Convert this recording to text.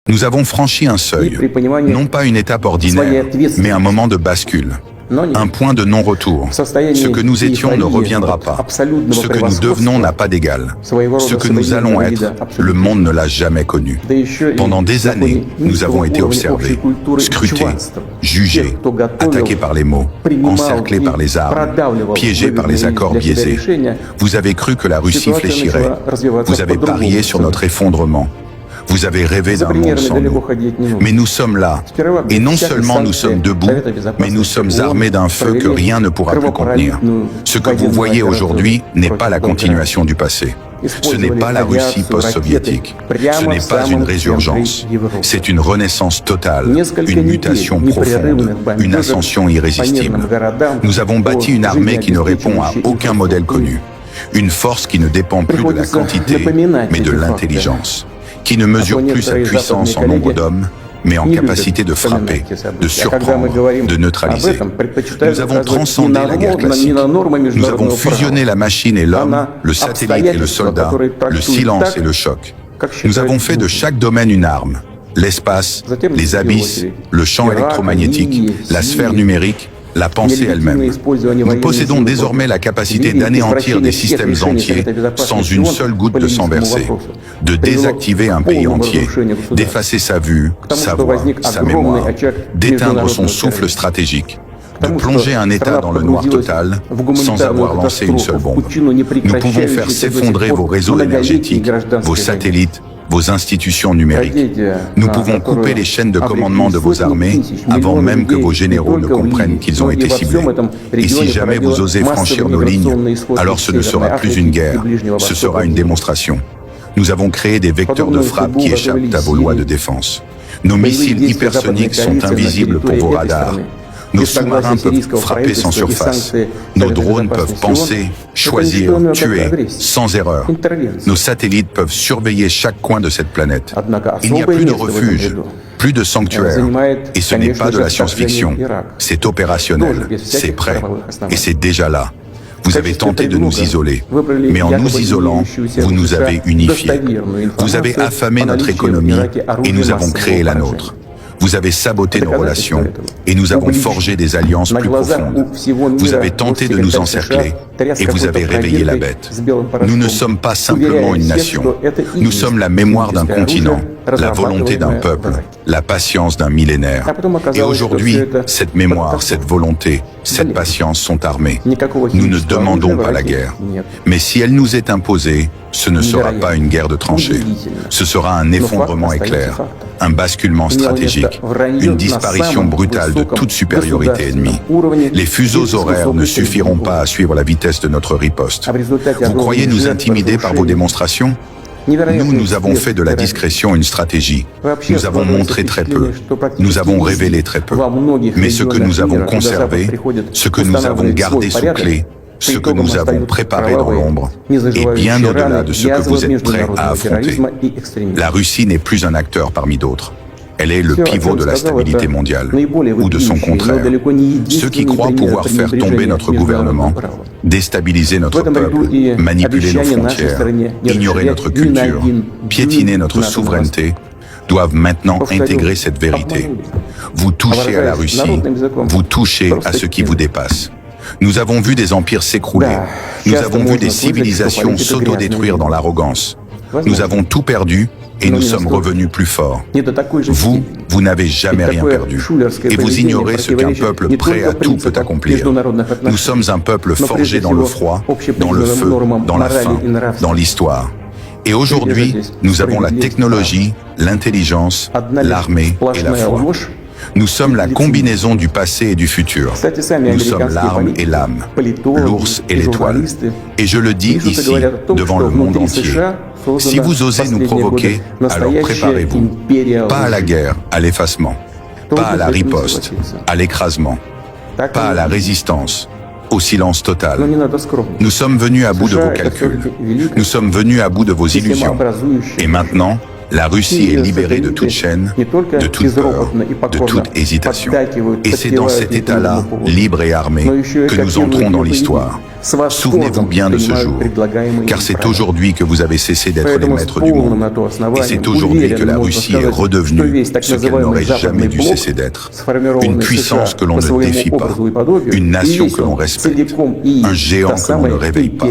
Nous avons franchi un seuil, non pas une étape ordinaire, mais un moment de bascule. Un point de non-retour. Ce que nous étions ne reviendra pas. Ce que nous devenons n'a pas d'égal. Ce que nous allons être, le monde ne l'a jamais connu. Pendant des années, nous avons été observés, scrutés, jugés, attaqués par les mots, encerclés par les armes, piégés par les accords biaisés. Vous avez cru que la Russie fléchirait. Vous avez parié sur notre effondrement. Vous avez rêvé d'un monde sans nous. Mais nous sommes là. Et non seulement nous sommes debout, mais nous sommes armés d'un feu que rien ne pourra plus contenir. Ce que vous voyez aujourd'hui n'est pas la continuation du passé. Ce n'est pas la Russie post-soviétique. Ce n'est pas une résurgence. C'est une renaissance totale, une mutation profonde, une ascension irrésistible. Nous avons bâti une armée qui ne répond à aucun modèle connu. Une force qui ne dépend plus de la quantité, mais de l'intelligence. Qui ne mesure plus sa puissance en nombre d'hommes, mais en capacité de frapper, de surprendre, de neutraliser. Nous avons transcendé la guerre classique. Nous avons fusionné la machine et l'homme, le satellite et le soldat, le silence et le choc. Nous avons fait de chaque domaine une arme. L'espace, les abysses, le champ électromagnétique, la sphère numérique, la pensée elle-même. Nous possédons désormais la capacité d'anéantir des systèmes entiers sans une seule goutte de sang versé, de désactiver un pays entier, d'effacer sa vue, sa voix, sa mémoire, d'éteindre son souffle stratégique, de plonger un État dans le noir total sans avoir lancé une seule bombe. Nous pouvons faire s'effondrer vos réseaux énergétiques, vos satellites, vos institutions numériques. Nous pouvons couper les chaînes de commandement de vos armées avant même que vos généraux ne comprennent qu'ils ont été ciblés. Et si jamais vous osez franchir nos lignes, alors ce ne sera plus une guerre, ce sera une démonstration. Nous avons créé des vecteurs de frappe qui échappent à vos lois de défense. Nos missiles hypersoniques sont invisibles pour vos radars. Nos sous-marins peuvent frapper sans surface. Nos drones peuvent penser, choisir, tuer, sans erreur. Nos satellites peuvent surveiller chaque coin de cette planète. Il n'y a plus de refuge, plus de sanctuaire. Et ce n'est pas de la science-fiction. C'est opérationnel, c'est prêt, et c'est déjà là. Vous avez tenté de nous isoler, mais en nous isolant, vous nous avez unifiés. Vous avez affamé notre économie et nous avons créé la nôtre. Vous avez saboté nos relations et nous avons forgé des alliances plus profondes. Vous avez tenté de nous encercler et vous avez réveillé la bête. Nous ne sommes pas simplement une nation. Nous sommes la mémoire d'un continent, la volonté d'un peuple, la patience d'un millénaire. Et aujourd'hui, cette mémoire, cette volonté, cette patience sont armées. Nous ne demandons pas la guerre. Mais si elle nous est imposée, ce ne sera pas une guerre de tranchées. Ce sera un effondrement éclair, un basculement stratégique, une disparition brutale de toute supériorité ennemie. Les fuseaux horaires ne suffiront pas à suivre la vitesse de notre riposte. Vous croyez nous intimider par vos démonstrations ? Nous avons fait de la discrétion une stratégie. Nous avons montré très peu. Nous avons révélé très peu. Mais ce que nous avons conservé, ce que nous avons gardé sous clé, ce que nous avons préparé dans l'ombre, est bien au-delà de ce que vous êtes prêts à affronter. La Russie n'est plus un acteur parmi d'autres. Elle est le pivot de la stabilité mondiale, ou de son contraire. Ceux qui croient pouvoir faire tomber notre gouvernement, déstabiliser notre peuple, manipuler nos frontières, ignorer notre culture, piétiner notre souveraineté, doivent maintenant intégrer cette vérité. Vous touchez à la Russie, vous touchez à ce qui vous dépasse. Nous avons vu des empires s'écrouler. Nous avons vu des civilisations s'autodétruire dans l'arrogance. Nous avons tout perdu et nous sommes revenus plus forts. Vous n'avez jamais rien perdu. Et vous ignorez ce qu'un peuple prêt à tout peut accomplir. Nous sommes un peuple forgé dans le froid, dans le feu, dans la faim, dans l'histoire. Et aujourd'hui, nous avons la technologie, l'intelligence, l'armée et la foi. Nous sommes la combinaison du passé et du futur. Nous sommes l'arme et l'âme, l'ours et l'étoile. Et je le dis ici, devant le monde entier. Si vous osez nous provoquer, alors préparez-vous. Pas à la guerre, à l'effacement. Pas à la riposte, à l'écrasement. Pas à la résistance, au silence total. Nous sommes venus à bout de vos calculs. Nous sommes venus à bout de vos illusions. Et maintenant, La Russie est libérée de toute chaîne, de toute peur, de toute hésitation. Et c'est dans cet état-là, libre et armé, que nous entrons dans l'histoire. Souvenez-vous bien de ce jour, car c'est aujourd'hui que vous avez cessé d'être les maîtres du monde. Et c'est aujourd'hui que la Russie est redevenue ce qu'elle n'aurait jamais dû cesser d'être. Une puissance que l'on ne défie pas, une nation que l'on respecte, un géant que l'on ne réveille pas.